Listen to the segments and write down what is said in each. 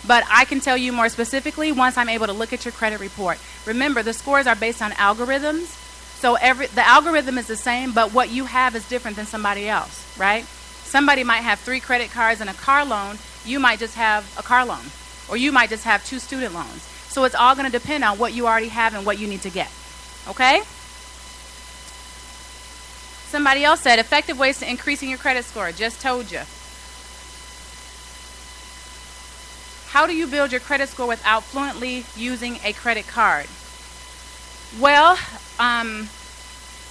But I can tell you more specifically once I'm able to look at your credit report. Remember, the scores are based on algorithms. So the algorithm is the same, but what you have is different than somebody else, right? Somebody might have 3 credit cards and a car loan. You might just have a car loan. Or you might just have 2 student loans. So it's all going to depend on what you already have and what you need to get. Okay? Somebody else said, effective ways to increasing your credit score. Just told you. How do you build your credit score without fluently using a credit card? Well,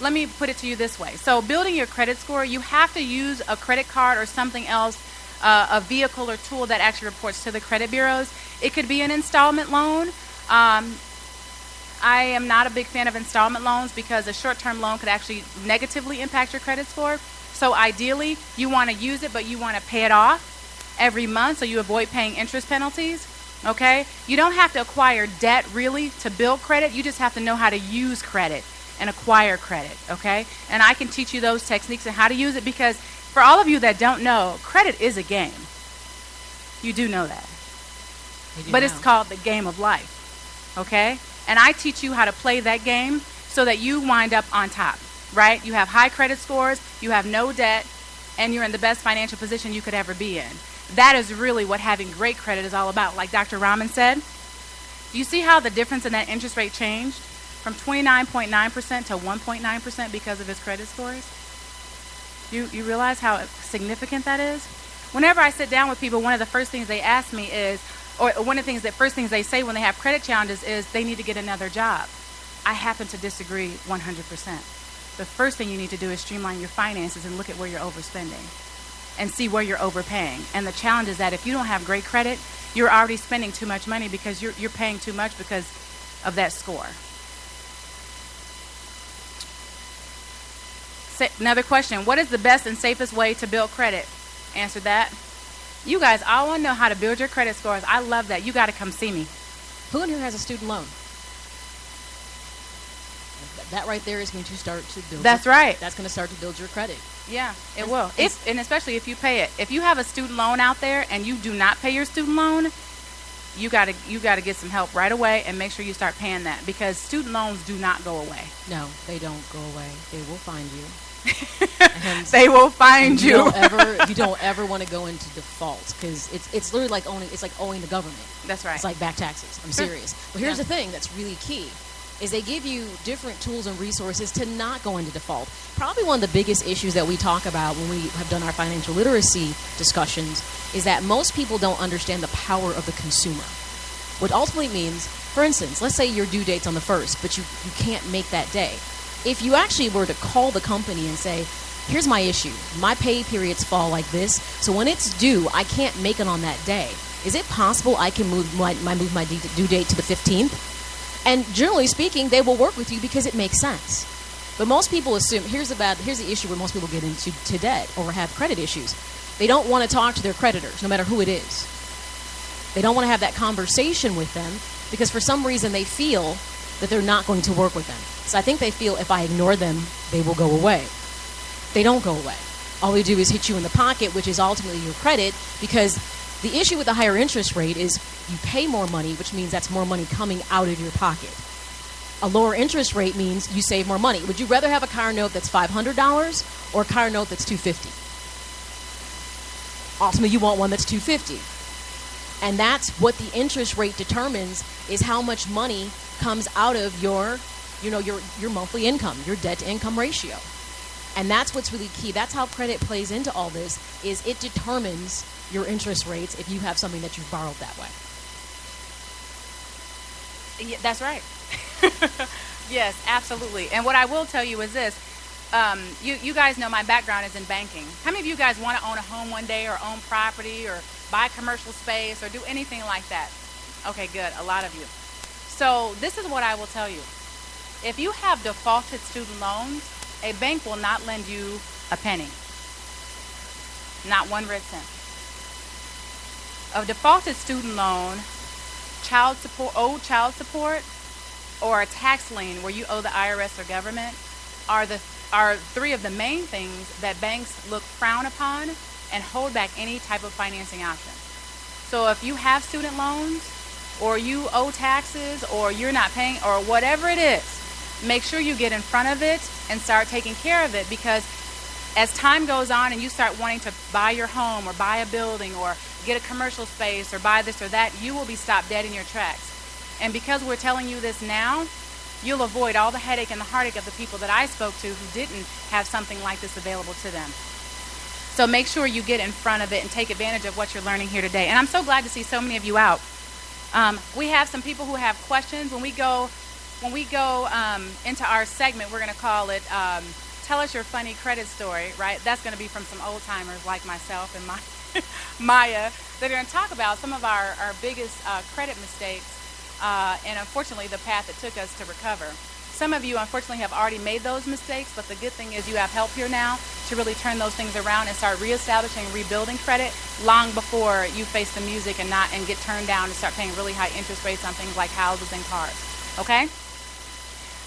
let me put it to you this way. So building your credit score, you have to use a credit card or something else, a vehicle or tool that actually reports to the credit bureaus. It could be an installment loan. I am not a big fan of installment loans because a short-term loan could actually negatively impact your credit score. So ideally, you want to use it, but you want to pay it off every month so you avoid paying interest penalties. Okay? You don't have to acquire debt really to build credit. You just have to know how to use credit and acquire credit. Okay? And I can teach you those techniques and how to use it, because for all of you that don't know, credit is a game. You do know that. But it's called the game of life. Okay? And I teach you how to play that game so that you wind up on top, right? You have high credit scores, you have no debt, and you're in the best financial position you could ever be in. That is really what having great credit is all about. Like Dr. Rahman said, do you see how the difference in that interest rate changed from 29.9% to 1.9% because of his credit scores? You realize how significant that is? Whenever I sit down with people, one of the first things they ask me is, or one of the first things they say when they have credit challenges is they need to get another job. I happen to disagree 100%. The first thing you need to do is streamline your finances and look at where you're overspending and see where you're overpaying. And the challenge is that if you don't have great credit, you're already spending too much money because you're paying too much because of that score. Another question, what is the best and safest way to build credit? Answer that. You guys all want to know how to build your credit scores. I love that. You got to come see me. Who in here has a student loan? That right there is going to start to build. That's right. That's going to start to build your credit. Yeah, it will. And especially if you pay it. If you have a student loan out there and you do not pay your student loan, you got to get some help right away and make sure you start paying that, because student loans do not go away. No, they don't go away. They will find you. They will find you. You don't ever want to go into default, because it's literally like owing the government. That's right. It's like back taxes. I'm serious. But here's the thing that's really key is they give you different tools and resources to not go into default. Probably one of the biggest issues that we talk about when we have done our financial literacy discussions is that most people don't understand the power of the consumer. What ultimately means, for instance, let's say your due date's on the 1st, but you can't make that day. If you actually were to call the company and say, here's my issue, my pay periods fall like this, so when it's due, I can't make it on that day. Is it possible I can move my due date to the 15th? And generally speaking, they will work with you because it makes sense. But most people assume, here's the issue where most people get into to debt or have credit issues. They don't want to talk to their creditors, no matter who it is. They don't want to have that conversation with them because for some reason they feel that they're not going to work with them. So I think they feel if I ignore them, they will go away. They don't go away. All they do is hit you in the pocket, which is ultimately your credit, because the issue with the higher interest rate is you pay more money, which means that's more money coming out of your pocket. A lower interest rate means you save more money. Would you rather have a car note that's $500 or a car note that's $250? Ultimately, you want one that's $250. And that's what the interest rate determines, is how much money comes out of your monthly income, your debt to income ratio. And that's what's really key. That's how credit plays into all this, is it determines your interest rates if you have something that you've borrowed that way. Yeah, that's right. Yes, absolutely. And what I will tell you is this. You guys know my background is in banking. How many of you guys want to own a home one day, or own property, or buy commercial space, or do anything like that? Okay, good. A lot of you. So this is what I will tell you. If you have defaulted student loans, a bank will not lend you a penny. Not one red cent. A defaulted student loan, old child support, or a tax lien where you owe the IRS or government are 3 of the main things that banks frown upon and hold back any type of financing option. So if you have student loans, or you owe taxes, or you're not paying, or whatever it is, make sure you get in front of it and start taking care of it, because as time goes on and you start wanting to buy your home or buy a building or get a commercial space or buy this or that, you will be stopped dead in your tracks. And because we're telling you this now, you'll avoid all the headache and the heartache of the people that I spoke to who didn't have something like this available to them. So make sure you get in front of it and take advantage of what you're learning here today. And I'm so glad to see so many of you out. We have some people who have questions. When we go into our segment, we're going to call it Tell Us Your Funny Credit Story, right? That's going to be from some old timers like myself and Maya. They're going to talk about some of our biggest credit mistakes and unfortunately the path it took us to recover. Some of you unfortunately have already made those mistakes, but the good thing is you have help here now to really turn those things around and start reestablishing, rebuilding credit long before you face the music and get turned down and start paying really high interest rates on things like houses and cars. Okay?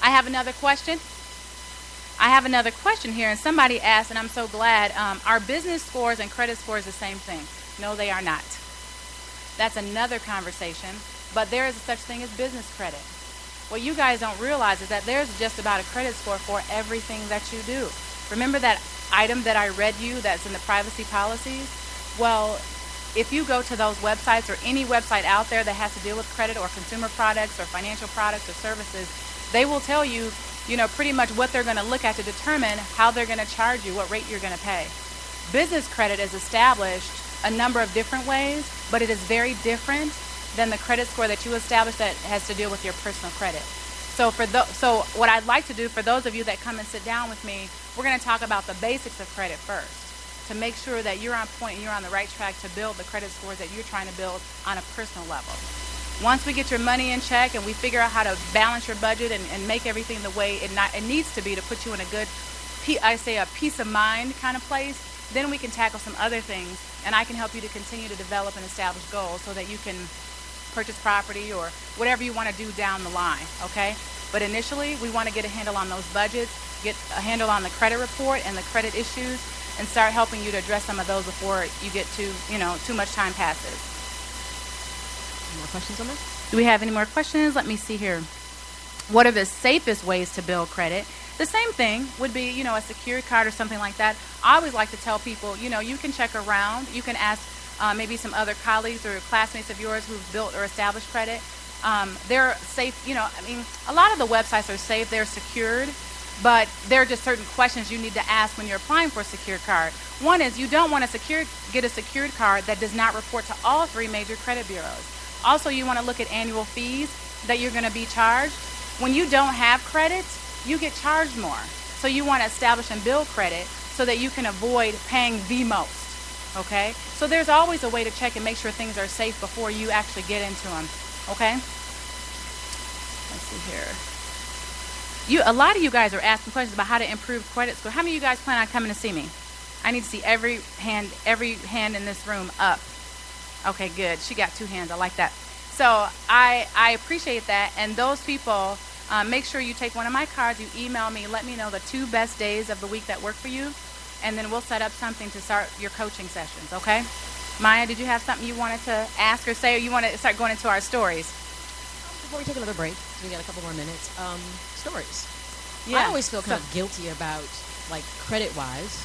I have another question. Here, and somebody asked, and I'm so glad, are business scores and credit scores the same thing? No, they are not. That's another conversation, but there is such thing as business credit. What you guys don't realize is that there's just about a credit score for everything that you do. Remember that item that I read you that's in the privacy policies? Well, if you go to those websites or any website out there that has to deal with credit or consumer products or financial products or services, they will tell you, pretty much what they're going to look at to determine how they're going to charge you, what rate you're going to pay. Business credit is established a number of different ways, but it is very different than the credit score that you establish that has to deal with your personal credit. So so what I'd like to do for those of you that come and sit down with me, we're going to talk about the basics of credit first to make sure that you're on point and you're on the right track to build the credit scores that you're trying to build on a personal level. Once we get your money in check and we figure out how to balance your budget and make everything the way it needs to be to put you in a good, a peace of mind kind of place, then we can tackle some other things, and I can help you to continue to develop and establish goals so that you can purchase property or whatever you want to do down the line, okay? But initially, we want to get a handle on those budgets, get a handle on the credit report and the credit issues, and start helping you to address some of those before you get too much time passes. Any more questions on that? Do we have any more questions? Let me see here. What are the safest ways to build credit? The same thing would be, a secured card or something like that. I always like to tell people, you can check around. You can ask maybe some other colleagues or classmates of yours who've built or established credit. They're safe, a lot of the websites are safe, they're secured, but there are just certain questions you need to ask when you're applying for a secured card. One is you don't want to get a secured card that does not report to all 3 major credit bureaus. Also, you want to look at annual fees that you're going to be charged. When you don't have credit, you get charged more. So you want to establish and build credit so that you can avoid paying the most. Okay? So there's always a way to check and make sure things are safe before you actually get into them. Okay? Let's see here. A lot of you guys are asking questions about how to improve credit score. How many of you guys plan on coming to see me? I need to see every hand in this room up. Okay, good. She got 2 hands. I like that. So I appreciate that. And those people, make sure you take one of my cards, you email me, let me know the 2 best days of the week that work for you, and then we'll set up something to start your coaching sessions, okay? Maya, did you have something you wanted to ask or say, or you want to start going into our stories? Before we take another break, we got a couple more minutes. Stories. Yeah. I always feel kind of guilty about, credit-wise.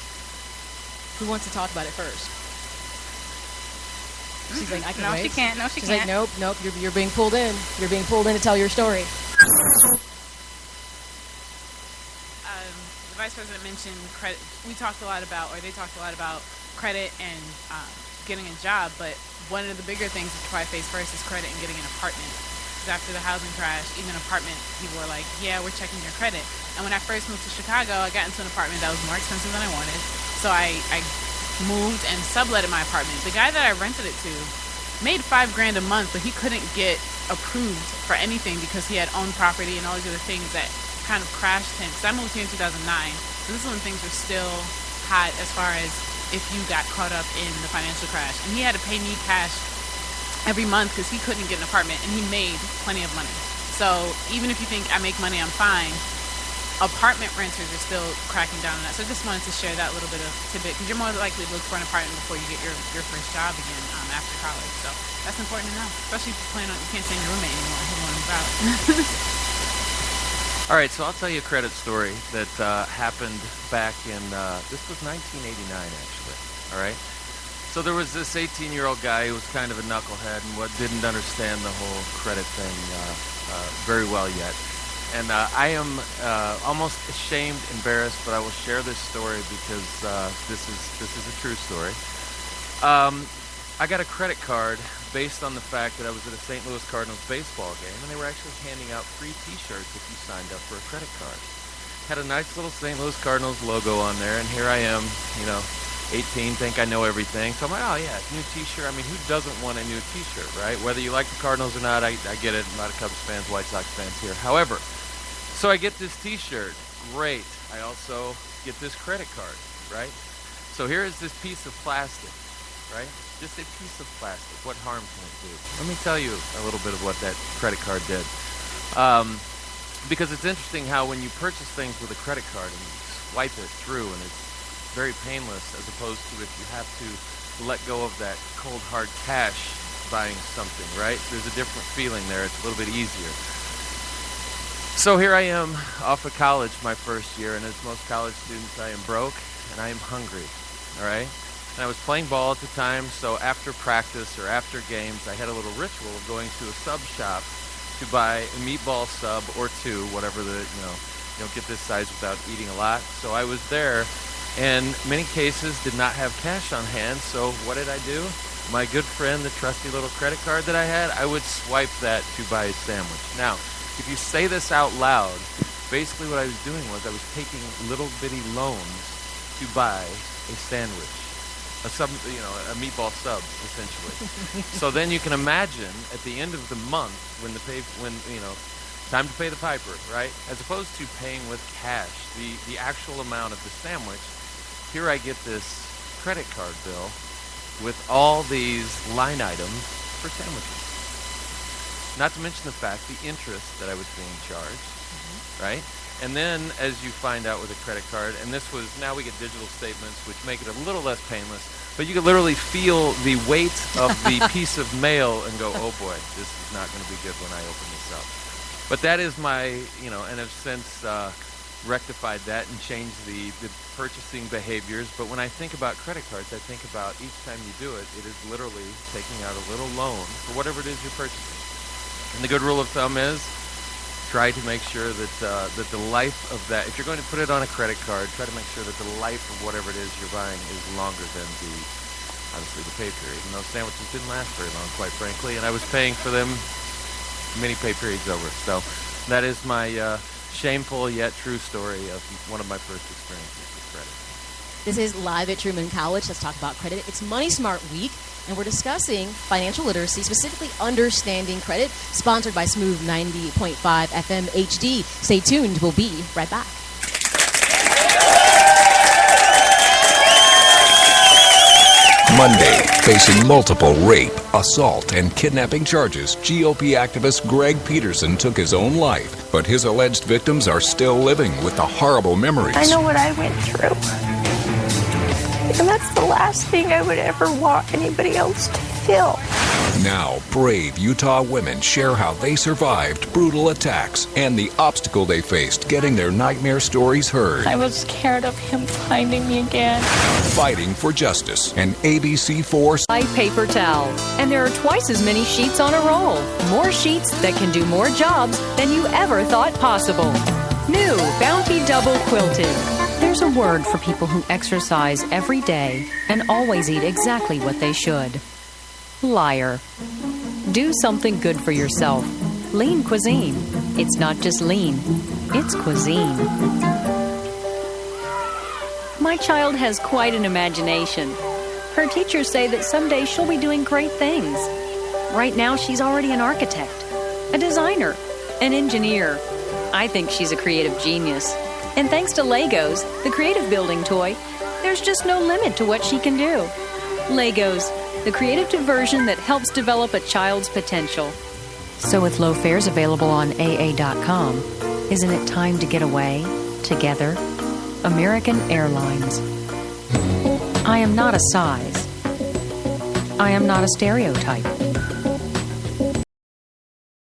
Who wants to talk about it first? She's like, I can wait. No, she can't. No, she She's can't. like, nope, you're being pulled in. You're being pulled in to tell your story. The vice president mentioned credit. They talked a lot about credit and getting a job, but one of the bigger things that you probably face first is credit and getting an apartment. Because after the housing crash, even apartment, people were like, yeah, we're checking your credit. And when I first moved to Chicago, I got into an apartment that was more expensive than I wanted. So I moved and subletted my apartment. The guy that I rented it to made $5,000 a month, but he couldn't get approved for anything because he had owned property and all these other things that kind of crashed him. Because I moved here in 2009, so this is when things were still hot as far as if you got caught up in the financial crash. And he had to pay me cash every month because he couldn't get an apartment, and he made plenty of money. So even if you think I make money, I'm fine, apartment renters are still cracking down on that. So I just wanted to share that little bit of tidbit, because you're more likely to look for an apartment before you get your first job again after college. So that's important to know, especially if you you can't stay in your roommate anymore. You want to move out. All right, so I'll tell you a credit story that happened back in, this was 1989 actually, all right? So there was this 18-year-old guy who was kind of a knucklehead and didn't understand the whole credit thing very well yet. And I am almost ashamed, embarrassed, but I will share this story because this is a true story. I got a credit card based on the fact that I was at a St. Louis Cardinals baseball game, and they were actually handing out free T-shirts if you signed up for a credit card. Had a nice little St. Louis Cardinals logo on there, and here I am, 18, think I know everything. So I'm like, oh yeah, new T-shirt. I mean, who doesn't want a new T-shirt, right? Whether you like the Cardinals or not, I get it. A lot of Cubs fans, White Sox fans here. However, so I get this T-shirt. Great. I also get this credit card, right? So here is this piece of plastic, right? Just a piece of plastic. What harm can it do? Let me tell you a little bit of what that credit card did. Because it's interesting how when you purchase things with a credit card and you swipe it through and it's very painless, as opposed to if you have to let go of that cold hard cash buying something, right? There's a different feeling there. It's a little bit easier. So here I am off of college my first year, and as most college students, I am broke and I am hungry, all right? And I was playing ball at the time, so after practice or after games, I had a little ritual of going to a sub shop to buy a meatball sub or two, whatever you don't get this size without eating a lot. So I was there, and many cases did not have cash on hand, so what did I do? My good friend, the trusty little credit card that I had, I would swipe that to buy a sandwich. Now, if you say this out loud, basically what I was doing was I was taking little bitty loans to buy a sandwich. A meatball sub, essentially. So then you can imagine at the end of the month time to pay the piper, right? As opposed to paying with cash, the actual amount of the sandwich. Here I get this credit card bill with all these line items for sandwiches. Not to mention the fact, the interest that I was being charged, right? And then, as you find out with a credit card, and now we get digital statements, which make it a little less painless, but you can literally feel the weight of the piece of mail and go, oh boy, this is not going to be good when I open this up. But that is my, and I've since rectified that and changed the purchasing behaviors. But when I think about credit cards, I think about each time you do it, it is literally taking out a little loan for whatever it is you're purchasing. And the good rule of thumb is, try to make sure that the life of that, if you're going to put it on a credit card, try to make sure that the life of whatever it is you're buying is longer than obviously the pay period. And those sandwiches didn't last very long, quite frankly, and I was paying for them many pay periods over. So that is my shameful yet true story of one of my first experiences with credit. This is Live at Truman College. Let's talk about credit. It's Money Smart Week, and we're discussing financial literacy, specifically understanding credit, sponsored by Smooth 90.5 FM HD. Stay tuned. We'll be right back. Monday, facing multiple rape, assault, and kidnapping charges, GOP activist Greg Peterson took his own life, but his alleged victims are still living with the horrible memories. I know what I went through. And that's the last thing I would ever want anybody else to feel. Now, brave Utah women share how they survived brutal attacks and the obstacle they faced getting their nightmare stories heard. I was scared of him finding me again. Fighting for justice, an ABC4 paper towel. And there are twice as many sheets on a roll. More sheets that can do more jobs than you ever thought possible. New Bounty Double Quilted. There's a word for people who exercise every day and always eat exactly what they should. Liar. Do something good for yourself. Lean cuisine. It's not just lean, it's cuisine. My child has quite an imagination. Her teachers say that someday she'll be doing great things. Right now, she's already an architect, a designer, an engineer. I think she's a creative genius. And thanks to Legos, the creative building toy, there's just no limit to what she can do. Legos, the creative diversion that helps develop a child's potential. So with low fares available on AA.com, isn't it time to get away? together. American Airlines. I am not a size. I am not a stereotype.